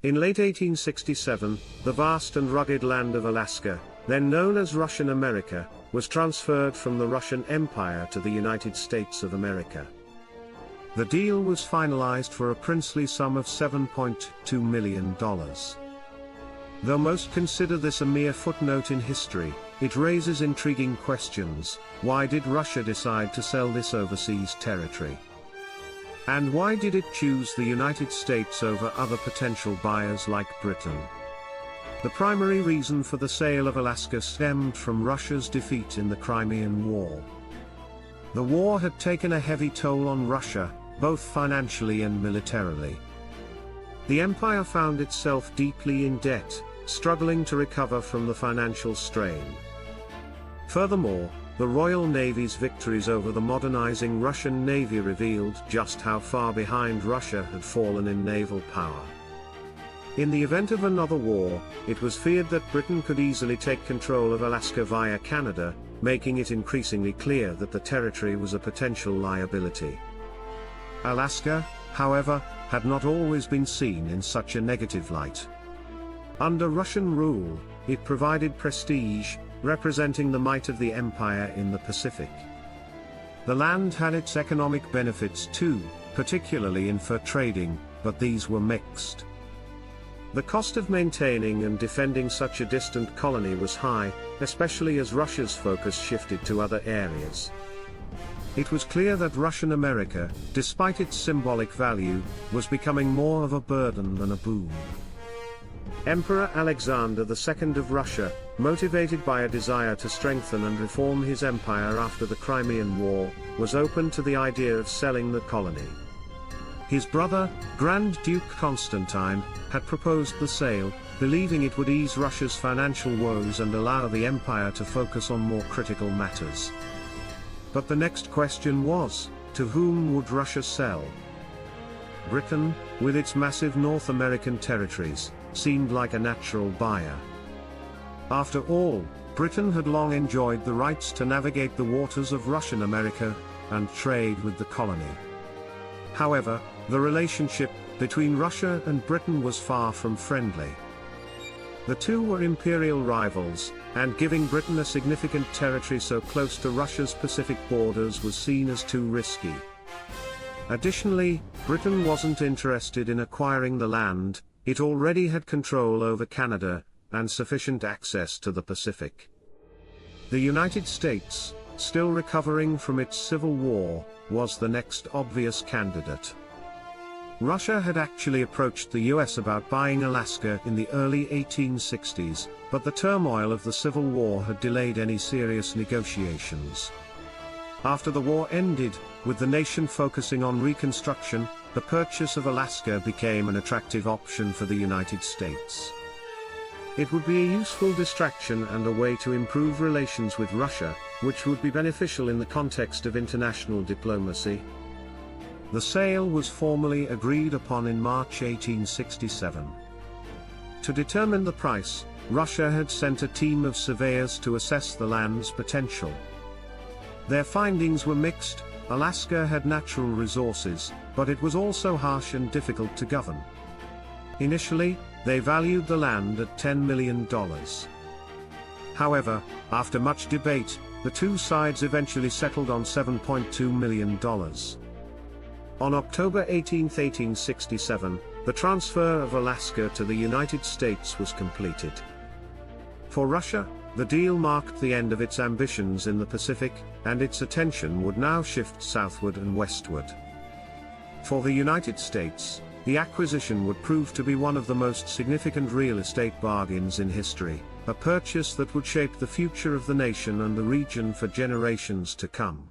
In late 1867, the vast and rugged land of Alaska, then known as Russian America, was transferred from the Russian Empire to the United States of America. The deal was finalized for a princely sum of $7.2 million. Though most consider this a mere footnote in history, it raises intriguing questions. Why did Russia decide to sell this overseas territory? And why did it choose the United States over other potential buyers like Britain? The primary reason for the sale of Alaska stemmed from Russia's defeat in the Crimean War. The war had taken a heavy toll on Russia, both financially and militarily. The empire found itself deeply in debt, struggling to recover from the financial strain. Furthermore, the Royal Navy's victories over the modernizing Russian Navy revealed just how far behind Russia had fallen in naval power. In the event of another war, it was feared that Britain could easily take control of Alaska via Canada, making it increasingly clear that the territory was a potential liability. Alaska, however, had not always been seen in such a negative light. Under Russian rule, it provided prestige, representing the might of the empire in the Pacific. The land had its economic benefits too, particularly in fur trading, but these were mixed. The cost of maintaining and defending such a distant colony was high, especially as Russia's focus shifted to other areas. It was clear that Russian America, despite its symbolic value, was becoming more of a burden than a boon. Emperor Alexander II of Russia, motivated by a desire to strengthen and reform his empire after the Crimean War, was open to the idea of selling the colony. His brother, Grand Duke Constantine, had proposed the sale, believing it would ease Russia's financial woes and allow the empire to focus on more critical matters. But the next question was, to whom would Russia sell? Britain, with its massive North American territories, seemed like a natural buyer. After all, Britain had long enjoyed the rights to navigate the waters of Russian America, and trade with the colony. However, the relationship between Russia and Britain was far from friendly. The two were imperial rivals, and giving Britain a significant territory so close to Russia's Pacific borders was seen as too risky. Additionally, Britain wasn't interested in acquiring the land. It already had control over Canada, and sufficient access to the Pacific. The United States, still recovering from its civil war, was the next obvious candidate. Russia had actually approached the US about buying Alaska in the early 1860s, but the turmoil of the Civil War had delayed any serious negotiations. After the war ended, with the nation focusing on reconstruction, the purchase of Alaska became an attractive option for the United States. It would be a useful distraction and a way to improve relations with Russia, which would be beneficial in the context of international diplomacy. The sale was formally agreed upon in March 1867. To determine the price, Russia had sent a team of surveyors to assess the land's potential. Their findings were mixed. Alaska had natural resources, but it was also harsh and difficult to govern. Initially, they valued the land at $10 million. However, after much debate, the two sides eventually settled on $7.2 million. On October 18, 1867, the transfer of Alaska to the United States was completed. For Russia, the deal marked the end of its ambitions in the Pacific, and its attention would now shift southward and westward. For the United States, the acquisition would prove to be one of the most significant real estate bargains in history, a purchase that would shape the future of the nation and the region for generations to come.